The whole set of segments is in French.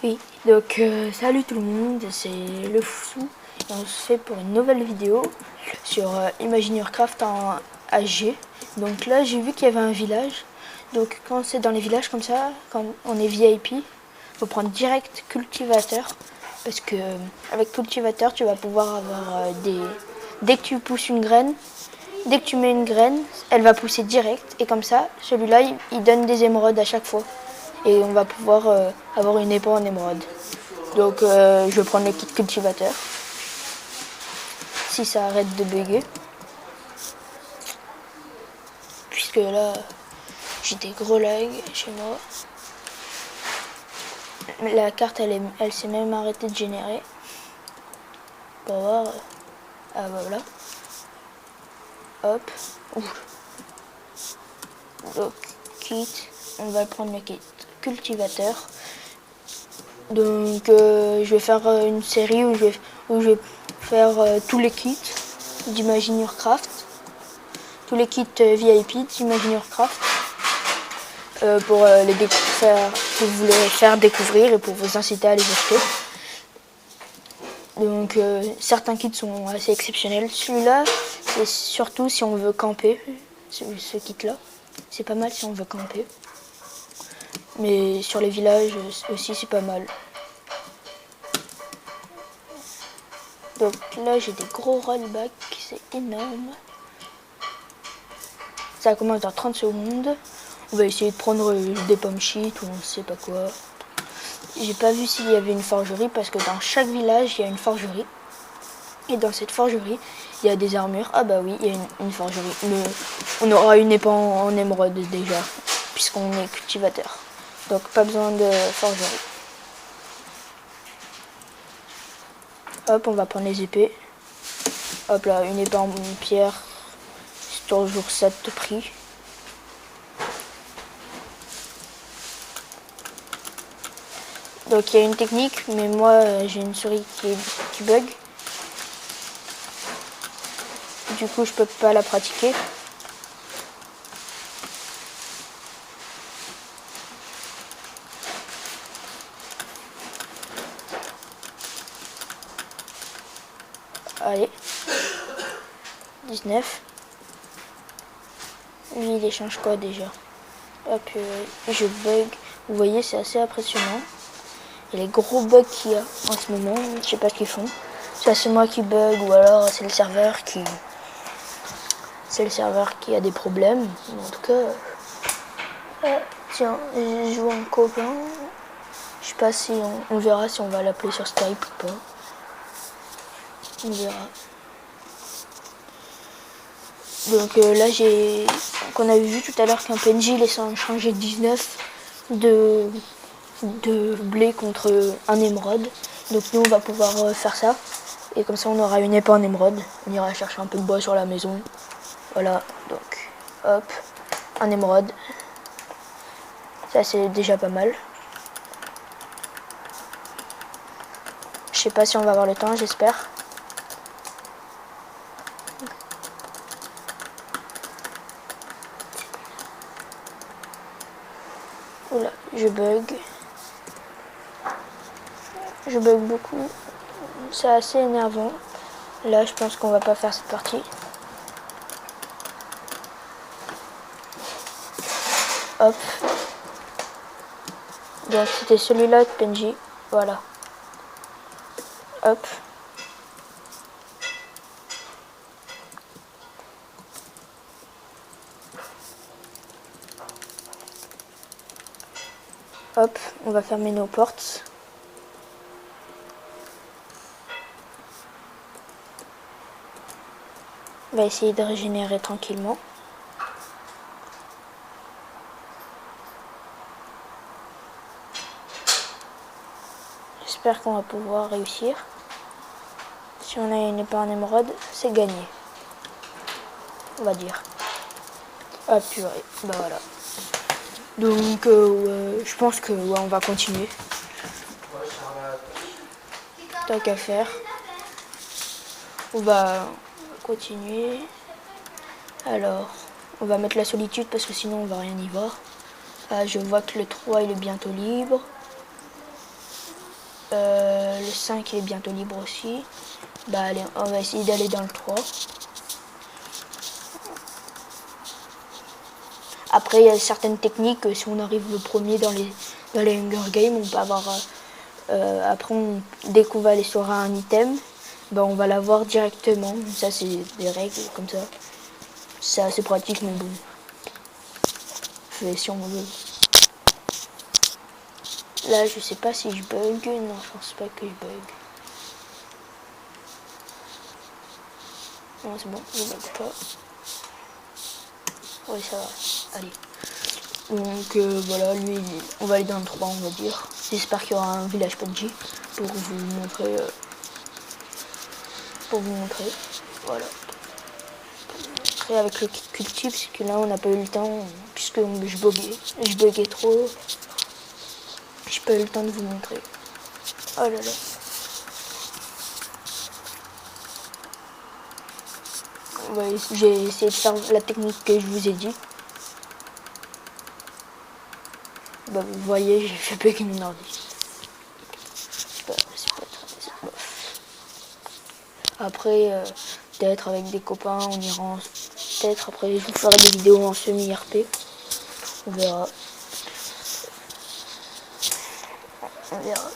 Oui, donc salut tout le monde, c'est le Fou et on se fait pour une nouvelle vidéo sur Imagineercraft en HG. Donc là j'ai vu qu'il y avait un village, donc quand c'est dans les villages comme ça, quand on est VIP, il faut prendre direct cultivateur parce que avec cultivateur tu vas pouvoir avoir dès que tu pousses une graine, dès que tu mets une graine, elle va pousser direct et comme ça celui-là il donne des émeraudes à chaque fois. Et on va pouvoir avoir une épée en émeraude. Donc je vais prendre le kit cultivateur. Si ça arrête de bugger. Puisque là, j'ai des gros lags chez moi. La carte, elle s'est même arrêtée de générer. On va voir. Ah bah voilà. Hop. Ouf. Donc, kit. On va prendre le kit cultivateur. Donc je vais faire une série où je vais faire tous les kits d'Imagineercraft, tous les kits VIP d'Imagineercraft pour vous les faire découvrir et pour vous inciter à les acheter. Donc certains kits sont assez exceptionnels. Celui-là, c'est surtout si on veut camper, ce kit-là. C'est pas mal si on veut camper. Mais sur les villages aussi, c'est pas mal. Donc là, j'ai des gros rollbacks, c'est énorme. Ça commence dans 30 secondes. On va essayer de prendre des pommes shit ou on sait pas quoi. J'ai pas vu s'il y avait une forgerie parce que dans chaque village, il y a une forgerie. Et dans cette forgerie, il y a des armures. Ah bah oui, il y a une forgerie. On aura une épée en émeraude déjà, puisqu'on est cultivateur. Donc pas besoin de forgerie. Hop, on va prendre les épées. Hop là, une épée en pierre, c'est toujours ça de prix. Donc il y a une technique, mais moi j'ai une souris qui bug. Du coup je peux pas la pratiquer. Allez. 19. Lui il échange quoi déjà? Hop, je bug. Vous voyez, c'est assez impressionnant. Et les gros bugs qu'il y a en ce moment, je sais pas ce qu'ils font. Soit c'est moi qui bug ou alors c'est le serveur qui... C'est le serveur qui a des problèmes. En tout cas... tiens, je joue en copain. Je sais pas si on verra si on va l'appeler sur Skype ou pas. On verra. Donc là j'ai... Qu'on avait vu tout à l'heure qu'un PNJ laissait changer 19 de blé contre un émeraude. Donc nous on va pouvoir faire ça. Et comme ça on aura une épée en émeraude. On ira chercher un peu de bois sur la maison. Voilà, donc hop, un émeraude. Ça c'est déjà pas mal. Je sais pas si on va avoir le temps, j'espère. Oula, je bug. Je bug beaucoup. C'est assez énervant. Là, je pense qu'on va pas faire cette partie. Hop. Donc c'était celui-là de PNJ. Voilà. Hop. Hop, on va fermer nos portes. On va essayer de régénérer tranquillement. J'espère qu'on va pouvoir réussir. Si on a une épée en émeraude, c'est gagné. On va dire. Ah purée, bah voilà. Donc je pense que ouais, on va continuer. Tant qu'à faire. On va continuer. Alors, on va mettre la solitude parce que sinon on va rien y voir. Ah, je vois que le 3 il est bientôt libre. Le 5 il est bientôt libre aussi. Bah allez, on va essayer d'aller dans le 3. Après, il y a certaines techniques, si on arrive le premier dans les Hunger Games, on peut avoir... après, dès qu'on va aller sur un item, ben, on va l'avoir directement. Ça, c'est des règles comme ça. C'est assez pratique, mais bon. Si on veut. Là, je sais pas si je bug. Non, je pense pas que je bug. Non, c'est bon, je bug pas. Oui, ça va. Allez. Donc voilà, lui, on va aller dans le 3, on va dire. J'espère qu'il y aura un village PUBG pour vous montrer. Voilà. Après, avec le kit cultive, c'est que là, on n'a pas eu le temps, puisque je buguais trop. J'ai pas eu le temps de vous montrer. Oh là là. Ouais, j'ai essayé de faire la technique que je vous ai dit. Bah, vous voyez, j'ai fait bugger mon ordi. C'est pas très bof. Après, peut-être avec des copains, on ira peut-être après, je vous ferai des vidéos en semi-RP. On verra. On verra.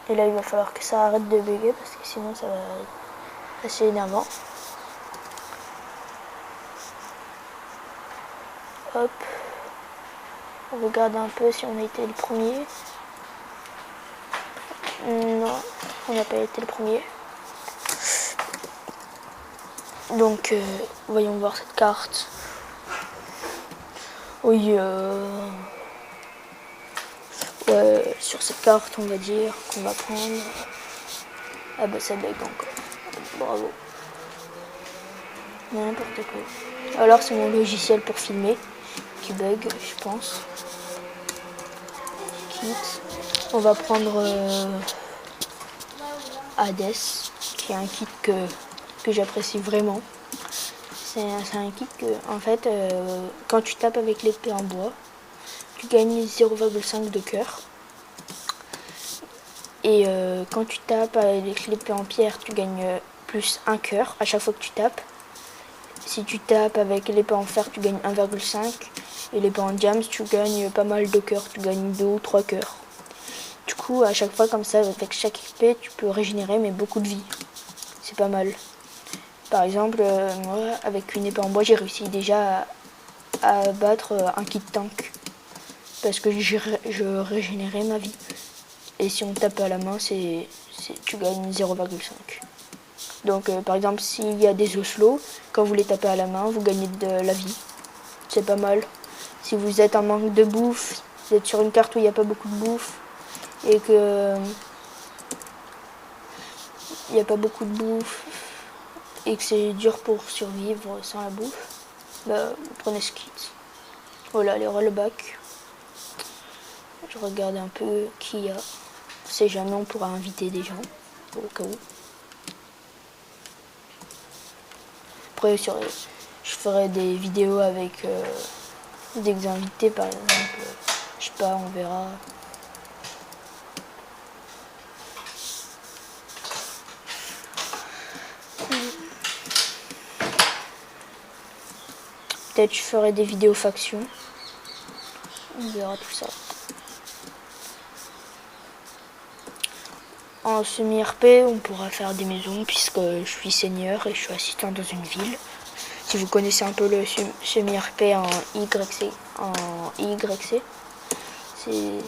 Et là, il va falloir que ça arrête de bugger parce que sinon, ça va être assez énervant. Hop. On regarde un peu si on a été le premier. Non, on n'a pas été le premier. Donc, voyons voir cette carte. Oui, ouais, sur cette carte, on va dire qu'on va prendre. Ah bah ça bug encore. Bravo. N'importe quoi. Alors c'est mon logiciel pour filmer qui bug, je pense. Kit. On va prendre Hades, qui est un kit que j'apprécie vraiment. C'est un kit que, en fait, quand tu tapes avec l'épée en bois, tu gagnes 0,5 de cœur. Et quand tu tapes avec l'épée en pierre, tu gagnes plus 1 cœur à chaque fois que tu tapes. Si tu tapes avec l'épée en fer, tu gagnes 1,5. Et l'épée en diams, tu gagnes pas mal de cœurs. Tu gagnes 2 ou 3 cœurs. Du coup, à chaque fois comme ça, avec chaque épée, tu peux régénérer mais beaucoup de vie. C'est pas mal. Par exemple, moi, avec une épée en bois, j'ai réussi déjà à battre un kit tank. Parce que je régénérais ma vie. Et si on tape à la main, tu gagnes 0,5. Donc par exemple, s'il y a des oslos, quand vous les tapez à la main, vous gagnez de la vie. C'est pas mal. Si vous êtes en manque de bouffe, vous êtes sur une carte où il n'y a pas beaucoup de bouffe, et que il n'y a pas beaucoup de bouffe, et que c'est dur pour survivre sans la bouffe, bah, vous prenez ce kit. Voilà, les rollbacks. Je regarde un peu qui y a. On sait jamais, on pourra inviter des gens, au cas où. Après, je ferai des vidéos avec des invités, par exemple. Je sais pas, on verra. Peut-être je ferai des vidéos factions. On verra tout ça. En semi-RP, on pourra faire des maisons puisque je suis seigneur et je suis assistant dans une ville. Si vous connaissez un peu le semi-RP en YC, il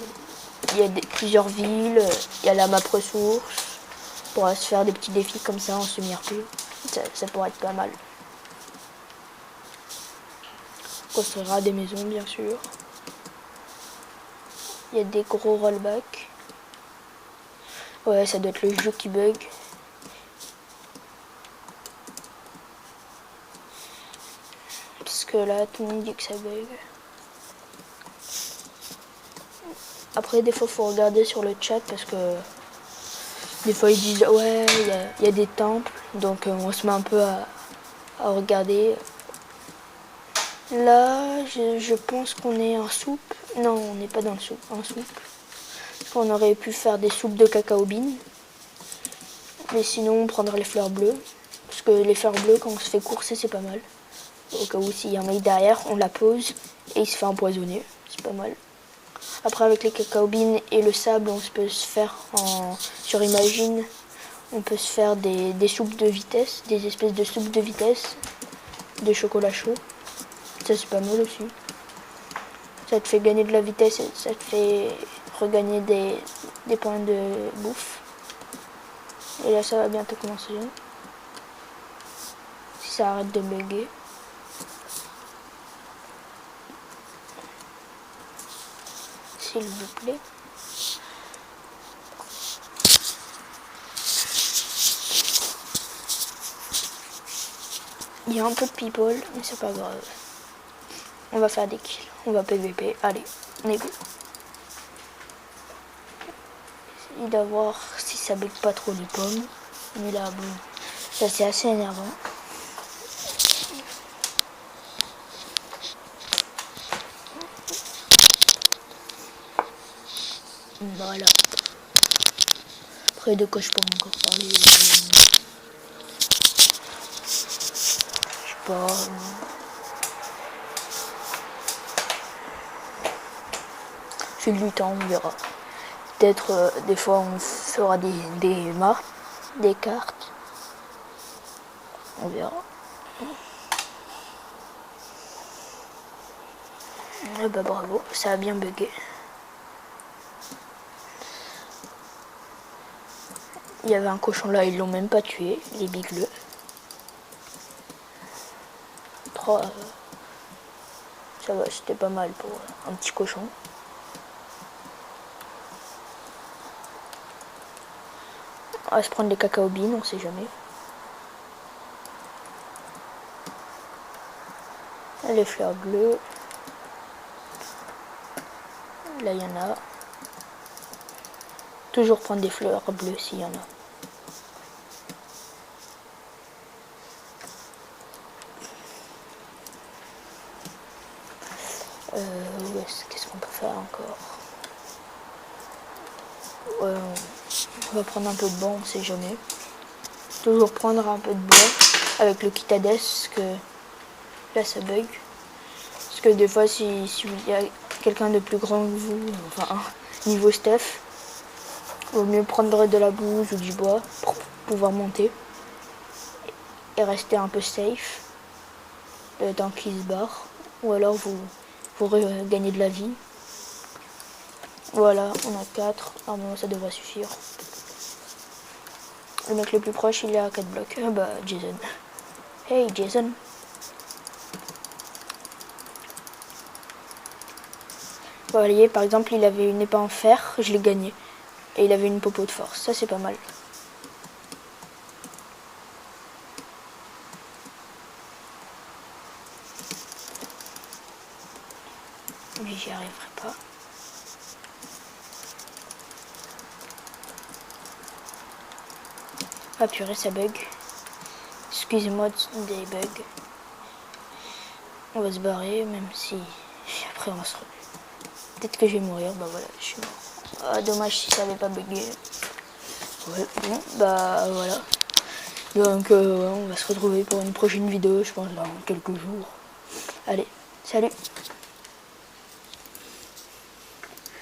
y a plusieurs villes, il y a la map ressources. On pourra se faire des petits défis comme ça en semi-RP. Ça pourrait être pas mal. On construira des maisons, bien sûr. Il y a des gros rollbacks. Ouais, ça doit être le jeu qui bug. Parce que là, tout le monde dit que ça bug. Après, des fois, il faut regarder sur le chat parce que des fois, ils disent ouais, il y a des temples. Donc, on se met un peu à regarder. Là, je pense qu'on est en soupe. Non, on n'est pas dans le soupe. En soupe. On aurait pu faire des soupes de cacao bean. Mais sinon, on prendrait les fleurs bleues. Parce que les fleurs bleues, quand on se fait courser, c'est pas mal. Au cas où s'il y en a derrière, on la pose et il se fait empoisonner. C'est pas mal. Après, avec les cacao beans et le sable, on peut se faire sur Imagine, on peut se faire des soupes de vitesse, des espèces de soupes de vitesse, de chocolat chaud. Ça, c'est pas mal aussi. Ça te fait gagner de la vitesse et ça te fait regagner des points de bouffe. Et là, ça va bientôt commencer. Si ça arrête de bugger. S'il vous plaît. Il y a un peu de people, mais c'est pas grave. On va faire des kills. On va PVP. Allez, on est go. Il va voir si ça bug pas trop les pommes. Mais là, bon, ça c'est assez énervant. Voilà. Après, de quoi je pourrais encore parler? Je sais pas. Fil du temps, on verra. Peut-être des fois on fera des marques, des cartes. On verra. Et bah bravo, ça a bien bugué. Il y avait un cochon là, ils l'ont même pas tué, les bigleux. 3, ça va, c'était pas mal pour un petit cochon. On va se prendre des cacao beans, on sait jamais. Les fleurs bleues. Là, il y en a. Toujours prendre des fleurs bleues s'il y en a. Qu'est-ce qu'on peut faire encore? On va prendre un peu de bois, on sait jamais. Toujours prendre un peu de bois avec le kit Hades, que là ça bug. Parce que des fois, si il y a quelqu'un de plus grand que vous, enfin niveau Steph, il vaut mieux prendre de la bouse ou du bois pour pouvoir monter et rester un peu safe le temps qu'il se barre. Ou alors vous gagnez de la vie. Voilà, on a 4. Normalement, ça devrait suffire. Le mec le plus proche, il est à 4 blocs. Ah bah, Jason. Hey, Jason. Vous voyez, par exemple, il avait une épée en fer, je l'ai gagné. Et il avait une popo de force. Ça, c'est pas mal. Mais j'y arriverai pas. Ah purée, ça bug. Excusez-moi des bugs. On va se barrer, même si après on va se... Peut-être que je vais mourir, bah voilà, je suis mort. Ah, dommage si ça avait pas bugué. Ouais, bon, bah voilà. Donc on va se retrouver pour une prochaine vidéo, je pense dans quelques jours. Allez, salut!